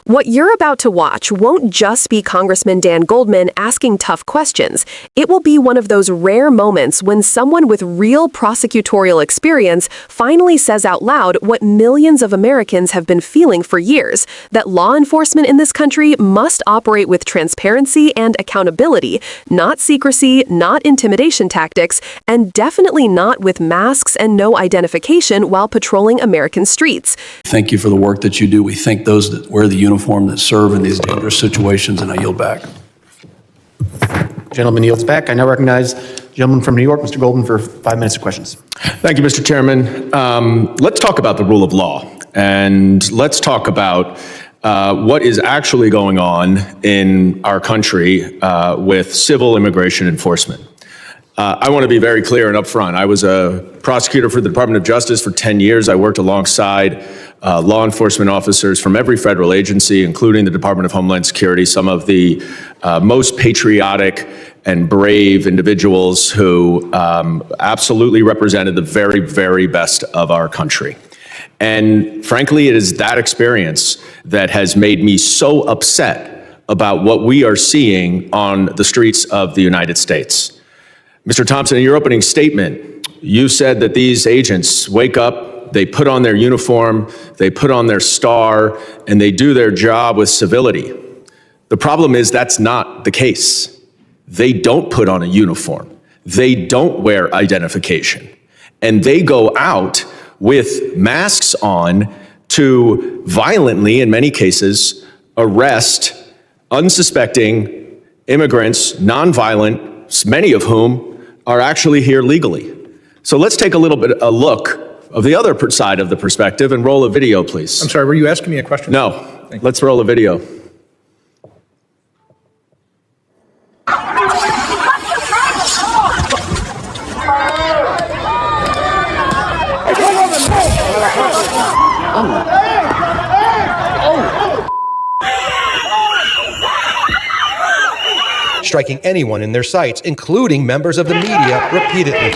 What you're about to watch won't just be Congressman Dan Goldman asking tough questions. It will be one of those rare moments when someone with real prosecutorial experience finally says out loud what millions of Americans have been feeling for years, that law enforcement in this country must operate with transparency and accountability, not secrecy, not intimidation tactics, and definitely not with masks and no identification while patrolling American streets. Thank you for the work that you do. We thank those that wear the uniform that serve in these dangerous situations, and I yield back. Gentleman yields back. I now recognize the gentleman from New York, Mr. Goldman, for 5 minutes of questions. Thank you, Mr. Chairman. Let's talk about the rule of law, and let's talk about what is actually going on in our country with civil immigration enforcement. I want to be very clear and upfront. I was a prosecutor for the Department of Justice for 10 years. I worked alongside law enforcement officers from every federal agency, including the Department of Homeland Security, some of the most patriotic and brave individuals who absolutely represented the very, very best of our country. And frankly, it is that experience that has made me so upset about what we are seeing on the streets of the United States. Mr. Thompson, in your opening statement, you said that these agents wake up, they put on their uniform, they put on their star, and they do their job with civility. The problem is that's not the case. They don't put on a uniform. They don't wear identification. And they go out with masks on to violently, in many cases, arrest unsuspecting immigrants, nonviolent, many of whom are actually here legally. So let's take a look of the other side of the perspective and roll a video, please. I'm sorry, were you asking me a question? No, let's roll a video. Striking anyone in their sights, including members of the media, repeatedly.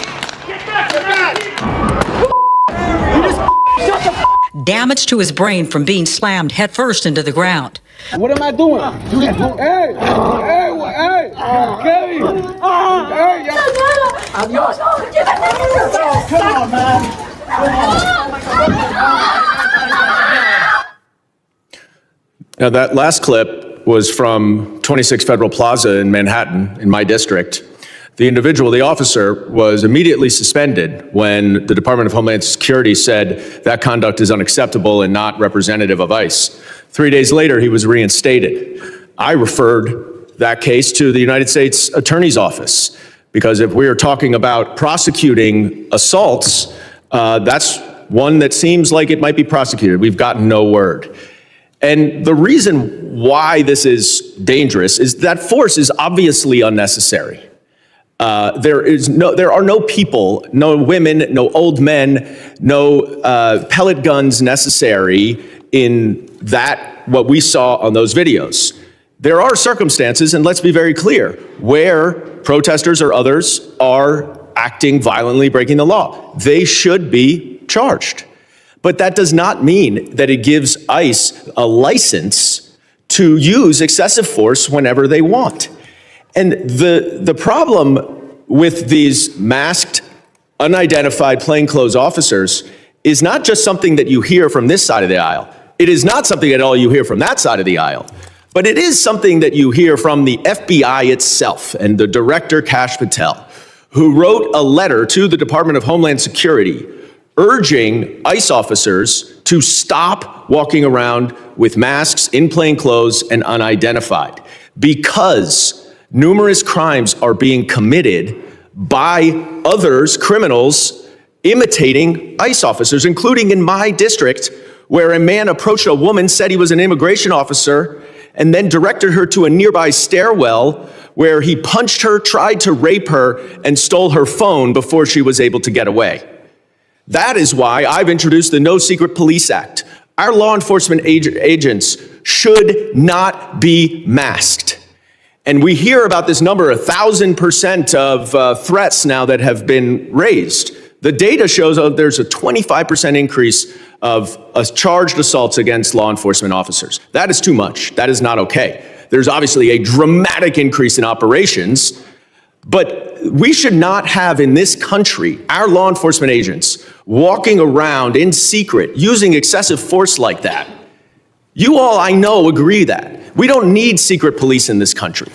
Damage to his brain from being slammed headfirst into the ground. What am I doing? Hey, Kevin! Hey, I'm yours. Oh, come on, man. Now, that last clip was from 26 Federal Plaza in Manhattan, in my district. The individual, the officer, was immediately suspended when the Department of Homeland Security said that conduct is unacceptable and not representative of ICE. 3 days later, he was reinstated. I referred that case to the United States Attorney's Office, because if we are talking about prosecuting assaults, that's one that seems like it might be prosecuted. We've gotten no word. And the reason why this is dangerous is that force is obviously unnecessary. There are no people, no women, no old men, no pellet guns necessary in what we saw on those videos. There are circumstances, and let's be very clear, where protesters or others are acting violently, breaking the law. They should be charged. But that does not mean that it gives ICE a license to use excessive force whenever they want. And the problem with these masked, unidentified, plainclothes officers is not just something that you hear from this side of the aisle. It is not something at all you hear from that side of the aisle. But it is something that you hear from the FBI itself and the director, Kash Patel, who wrote a letter to the Department of Homeland Security urging ICE officers to stop walking around with masks, in plain clothes, and unidentified, because numerous crimes are being committed by others, criminals, imitating ICE officers, including in my district, where a man approached a woman, said he was an immigration officer, and then directed her to a nearby stairwell where he punched her, tried to rape her, and stole her phone before she was able to get away. That is why I've introduced the No Secret Police Act. Our law enforcement agents should not be masked. And we hear about this number, 1,000% of threats now that have been raised. The data shows there's a 25% increase of charged assaults against law enforcement officers. That is too much. That is not okay. There's obviously a dramatic increase in operations, but we should not have in this country our law enforcement agents walking around in secret using excessive force like that. You all, I know, agree that. We don't need secret police in this country.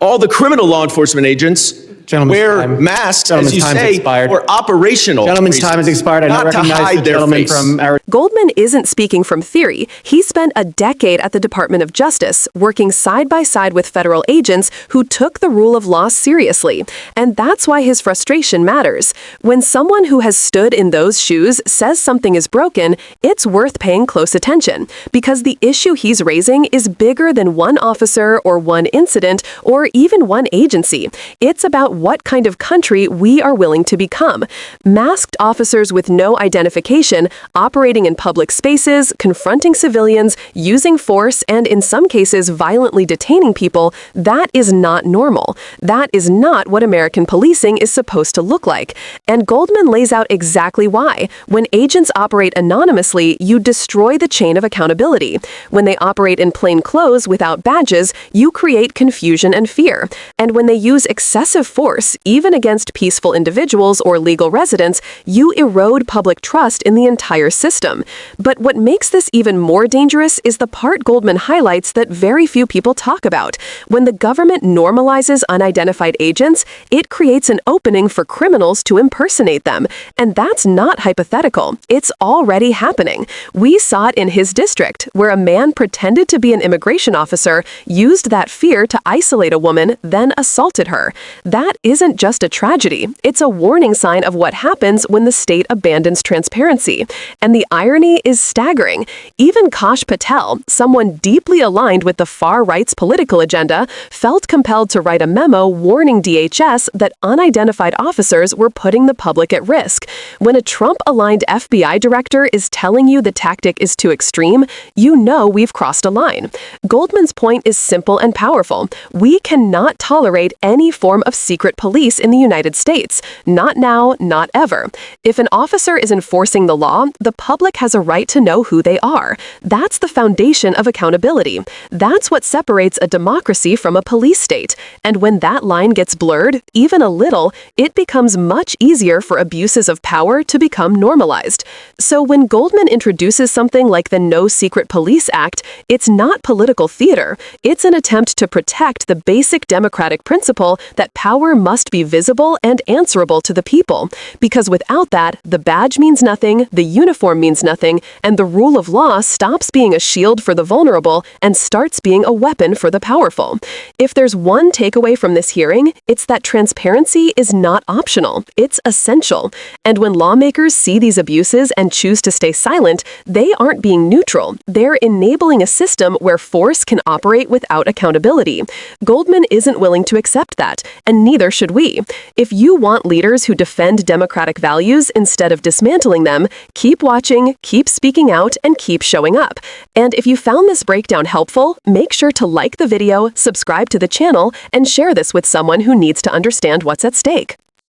All the criminal law enforcement agents wear masks, as you say, for operational Gentleman's reasons, time has expired. I not now to recognize hide the their gentleman face. from Arizona. Goldman isn't speaking from theory. He spent a decade at the Department of Justice, working side by side with federal agents who took the rule of law seriously. And that's why his frustration matters. When someone who has stood in those shoes says something is broken, it's worth paying close attention, because the issue he's raising is bigger than one officer or one incident or even one agency. It's about what kind of country we are willing to become. Masked officers with no identification, operating in public spaces, confronting civilians, using force, and in some cases violently detaining people, that is not normal. That is not what American policing is supposed to look like. And Goldman lays out exactly why. When agents operate anonymously, you destroy the chain of accountability. When they operate in plain clothes without badges, you create confusion and fear. And when they use excessive force, even against peaceful individuals or legal residents, you erode public trust in the entire system. But what makes this even more dangerous is the part Goldman highlights that very few people talk about. When the government normalizes unidentified agents, it creates an opening for criminals to impersonate them. And that's not hypothetical. It's already happening. We saw it in his district, where a man pretended to be an immigration officer, used that fear to isolate a woman, then assaulted her. That isn't just a tragedy. It's a warning sign of what happens when the state abandons transparency. And the irony is staggering. Even Kash Patel, someone deeply aligned with the far right's political agenda, felt compelled to write a memo warning DHS that unidentified officers were putting the public at risk. When a Trump-aligned FBI director is telling you the tactic is too extreme, you know we've crossed a line. Goldman's point is simple and powerful. We cannot tolerate any form of secret police in the United States. Not now, not ever. If an officer is enforcing the law, the public has a right to know who they are. That's the foundation of accountability. That's what separates a democracy from a police state. And when that line gets blurred, even a little, it becomes much easier for abuses of power to become normalized. So when Goldman introduces something like the No Secret Police Act, it's not political theater. It's an attempt to protect the basic democratic principle that power must be visible and answerable to the people. Because without that, the badge means nothing, the uniform means nothing, and the rule of law stops being a shield for the vulnerable and starts being a weapon for the powerful. If there's one takeaway from this hearing, it's that transparency is not optional. It's essential. And when lawmakers see these abuses and choose to stay silent, they aren't being neutral. They're enabling a system where force can operate without accountability. Goldman isn't willing to accept that, and neither should we. If you want leaders who defend democratic values instead of dismantling them, keep watching, keep speaking out, and keep showing up. And if you found this breakdown helpful, make sure to like the video, subscribe to the channel, and share this with someone who needs to understand what's at stake.